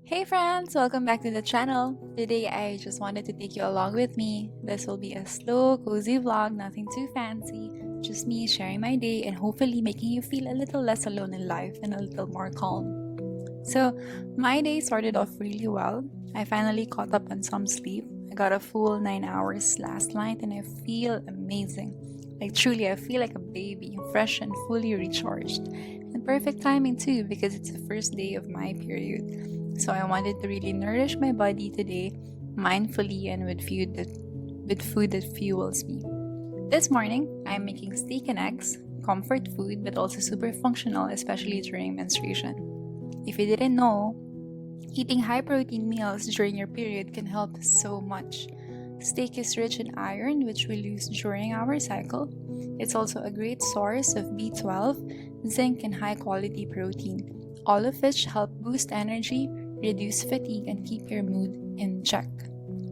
Hey friends, welcome back to the channel. Today I just wanted to take you along with me. This will be a slow, cozy vlog, nothing too fancy, just me sharing my day and hopefully making you feel a little less alone in life and a little more calm. So, my day started off really well. I finally caught up on some sleep. I got a full 9 hours last night and I feel amazing. Like truly, I feel like a baby, fresh and fully recharged. And perfect timing too because it's the first day of my period. So I wanted to really nourish my body today mindfully and with food that fuels me. This morning, I'm making steak and eggs, comfort food but also super functional, especially during menstruation. If you didn't know, eating high protein meals during your period can help so much. Steak is rich in iron, which we lose during our cycle. It's also a great source of B12, zinc, and high quality protein, all of which help boost energy, reduce fatigue, and keep your mood in check.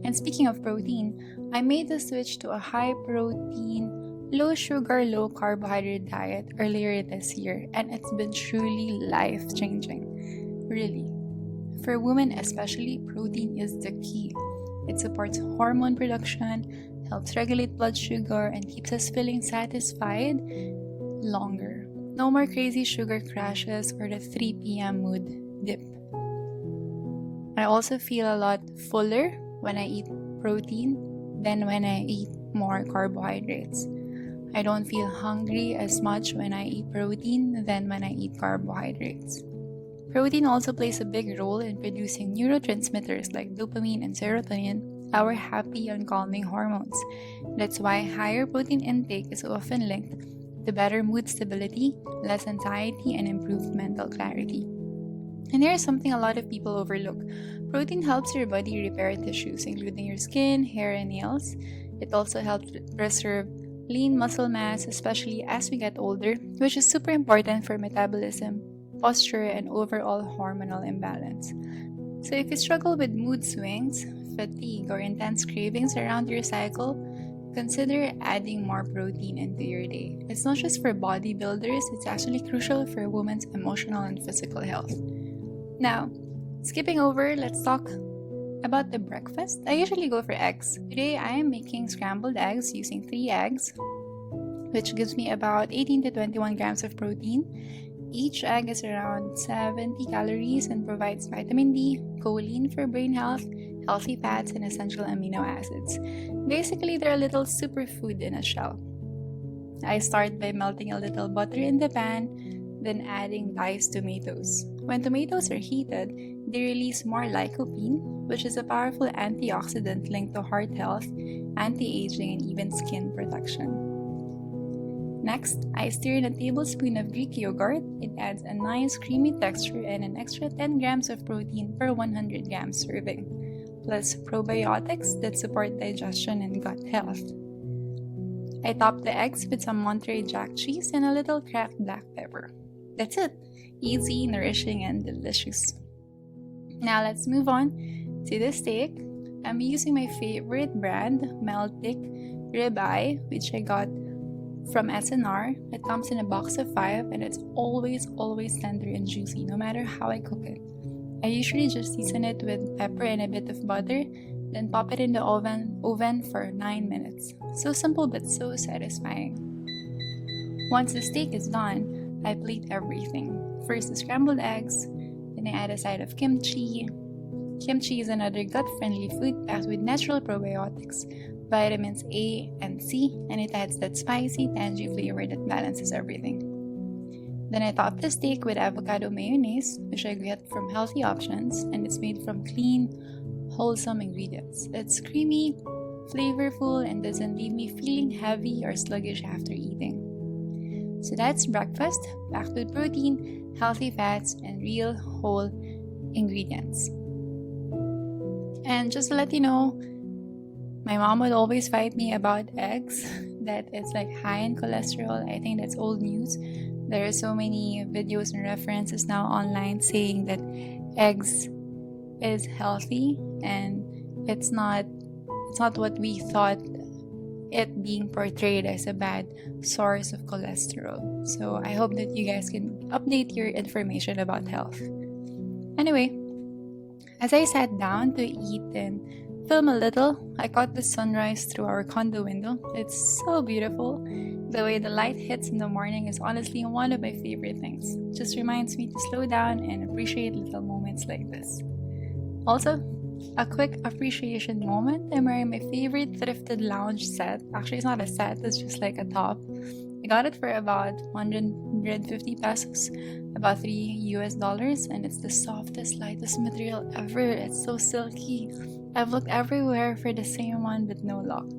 And speaking of protein, I made the switch to a high protein, low sugar, low carbohydrate diet earlier this year, and it's been truly life changing. Really. For women, especially, protein is the key. It supports hormone production, helps regulate blood sugar, and keeps us feeling satisfied longer. No more crazy sugar crashes or the 3 p.m. mood dip. I also feel a lot fuller when I eat protein than when I eat more carbohydrates. I don't feel hungry as much when I eat protein than when I eat carbohydrates. Protein also plays a big role in producing neurotransmitters like dopamine and serotonin, our happy and calming hormones. That's why higher protein intake is often linked to better mood stability, less anxiety, and improved mental clarity. And here's something a lot of people overlook. Protein helps your body repair tissues, including your skin, hair, and nails. It also helps preserve lean muscle mass, especially as we get older, which is super important for metabolism, posture, and overall hormonal imbalance. So if you struggle with mood swings, fatigue, or intense cravings around your cycle, consider adding more protein into your day. It's not just for bodybuilders, it's actually crucial for a woman's emotional and physical health. Now, skipping over, let's talk about the breakfast. I usually go for eggs. Today, I am making scrambled eggs using 3 eggs, which gives me about 18 to 21 grams of protein. Each egg is around 70 calories and provides vitamin D, choline for brain health, healthy fats, and essential amino acids. Basically, they're a little superfood in a shell. I start by melting a little butter in the pan, then adding diced tomatoes. When tomatoes are heated, they release more lycopene, which is a powerful antioxidant linked to heart health, anti-aging, and even skin protection. Next, I stir in a tablespoon of Greek yogurt. It adds a nice creamy texture and an extra 10 grams of protein per 100 grams serving, plus probiotics that support digestion and gut health. I top the eggs with some Monterey Jack cheese and a little Kraft black pepper. That's it. Easy, nourishing, and delicious. Now let's move on to the steak. I'm using my favorite brand, Meltic Ribeye, which I got from SNR. It comes in a box of 5 and it's always tender and juicy no matter how I cook it. I usually just season it with pepper and a bit of butter, then pop it in the oven for 9 minutes. So simple but so satisfying. Once the steak is done, I plate everything. First the scrambled eggs, then I add a side of kimchi. Kimchi is another gut-friendly food packed with natural probiotics, vitamins A and C, and it adds that spicy, tangy flavor that balances everything. Then I top the steak with avocado mayonnaise, which I get from Healthy Options, and it's made from clean, wholesome ingredients. It's creamy, flavorful, and doesn't leave me feeling heavy or sluggish after eating. So that's breakfast, packed with protein, healthy fats, and real whole ingredients. And just to let you know, my mom would always fight me about eggs, that it's like high in cholesterol. I think that's old news. There are so many videos and references now online saying that eggs is healthy and it's not what we thought it being portrayed as a bad source of cholesterol. So I hope that you guys can update your information about health. Anyway, As I sat down to eat and film a little, I caught the sunrise through our condo window. It's so beautiful. The way the light hits in the morning is honestly one of my favorite things. It just reminds me to slow down and appreciate little moments like this. Also, a quick appreciation moment. I'm wearing my favorite thrifted lounge set. Actually, it's not a set, it's just like a top. I got it for about 150 pesos, about $3 US, and it's the softest, lightest material ever. It's so silky. I've looked everywhere for the same one, but no luck.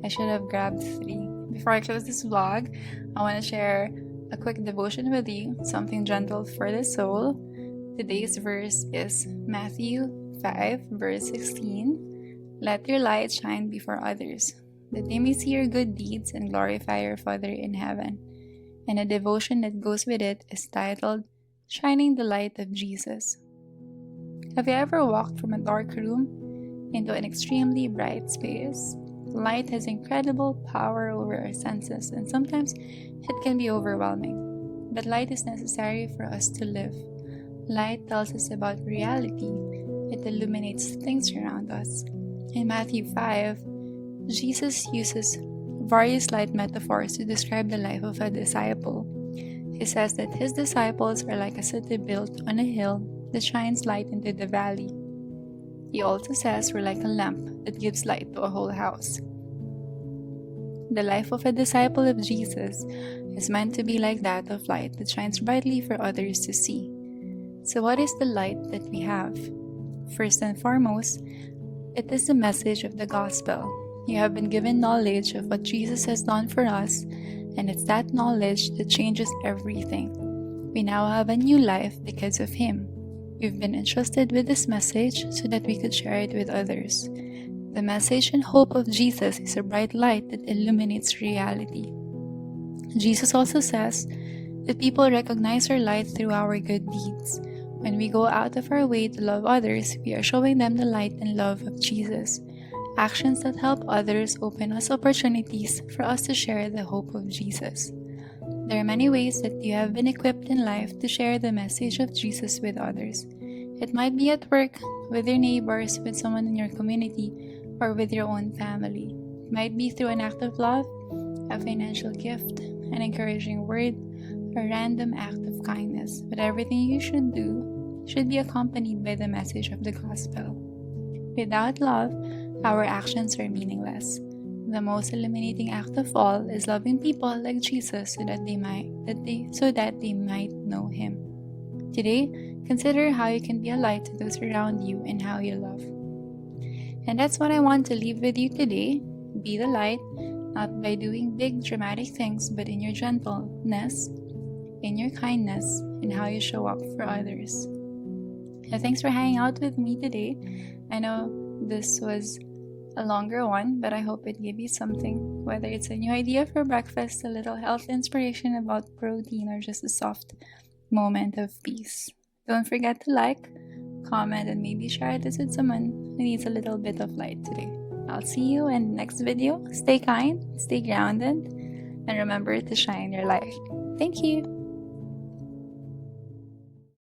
I should have grabbed 3. Before I close this vlog, I want to share a quick devotion with you, something gentle for the soul. Today's verse is Matthew 5, verse 16. Let your light shine before others, that they may see your good deeds and glorify your Father in heaven. And a devotion that goes with it is titled, Shining the Light of Jesus. Have you ever walked from a dark room into an extremely bright space? Light has incredible power over our senses, and sometimes it can be overwhelming. But light is necessary for us to live. Light tells us about reality. It illuminates things around us. In Matthew 5, Jesus uses various light metaphors to describe the life of a disciple. He says that his disciples are like a city built on a hill that shines light into the valley. He also says we're like a lamp that gives light to a whole house. The life of a disciple of Jesus is meant to be like that of light that shines brightly for others to see. So what is the light that we have? First and foremost, it is the message of the gospel. You have been given knowledge of what Jesus has done for us, and it's that knowledge that changes everything. We now have a new life because of Him. We've been entrusted with this message so that we could share it with others. The message and hope of Jesus is a bright light that illuminates reality. Jesus also says that people recognize our light through our good deeds. When we go out of our way to love others, we are showing them the light and love of Jesus. Actions that help others open us opportunities for us to share the hope of Jesus. There are many ways that you have been equipped in life to share the message of Jesus with others. It might be at work, with your neighbors, with someone in your community, or with your own family. It might be through an act of love, a financial gift, an encouraging word, a random act of kindness. But everything you should do should be accompanied by the message of the gospel. Without love, our actions are meaningless. The most illuminating act of all is loving people like Jesus so that they might know Him. Today, consider how you can be a light to those around you and how you love. And that's what I want to leave with you today. Be the light, not by doing big dramatic things, but in your gentleness, in your kindness, and how you show up for others. And thanks for hanging out with me today. I know this was a longer one, but I hope it gave you something, whether it's a new idea for breakfast, a little health inspiration about protein, or just a soft moment of peace. Don't forget to like, comment, and maybe share this with someone who needs a little bit of light today. I'll see you in the next video. Stay kind, stay grounded, and remember to shine your light. Thank you.